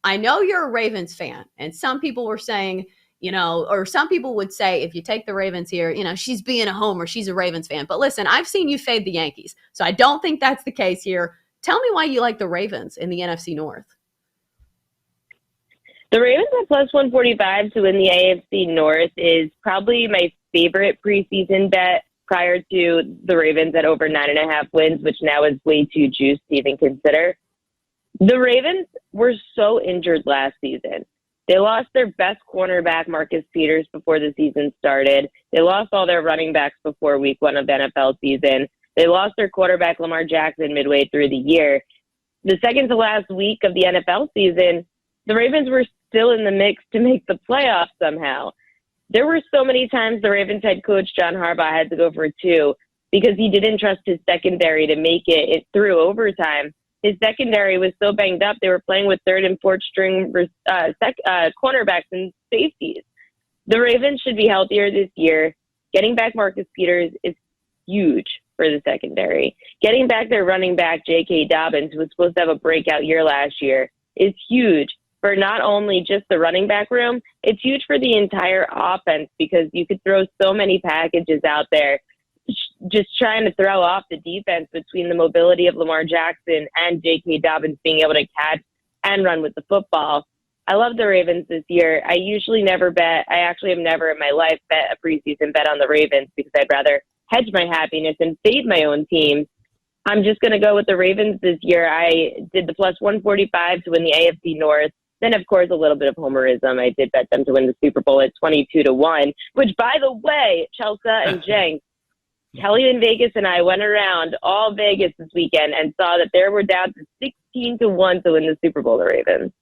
I know you're a Ravens fan, and some people were saying, or some people would say if you take the Ravens here, she's being a homer, she's a Ravens fan. But listen, I've seen you fade the Yankees, so I don't think that's the case here. Tell me why you like the Ravens in the NFC North. The Ravens at plus 145 to win the AFC North is probably my favorite preseason bet prior to the Ravens at over 9.5 wins, which now is way too juiced to even consider. The Ravens were so injured last season. They lost their best cornerback, Marcus Peters, before the season started. They lost all their running backs before week 1 of the NFL season. They lost their quarterback, Lamar Jackson, midway through the year. The second to last week of the NFL season, the Ravens were still in the mix to make the playoffs somehow. There were so many times the Ravens head coach, John Harbaugh, had to go for 2 because he didn't trust his secondary to make it through overtime. His secondary was so banged up, they were playing with third and fourth string cornerbacks and safeties. The Ravens should be healthier this year. Getting back Marcus Peters is huge for the secondary. Getting back their running back, J.K. Dobbins, who was supposed to have a breakout year last year, is huge for not only just the running back room, it's huge for the entire offense because you could throw so many packages out there just trying to throw off the defense between the mobility of Lamar Jackson and J.K. Dobbins being able to catch and run with the football. I love the Ravens this year. I usually never bet. I actually have never in my life bet a preseason bet on the Ravens because I'd rather hedge my happiness and fade my own team. I'm just going to go with the Ravens this year. I did the plus 145 to win the AFC North. Then, of course, a little bit of homerism. I did bet them to win the Super Bowl at 22-1, which, by the way, Chelsa and Jenkins, Kelly in Vegas and I went around all Vegas this weekend and saw that there were down to 16-1 to win the Super Bowl, the Ravens.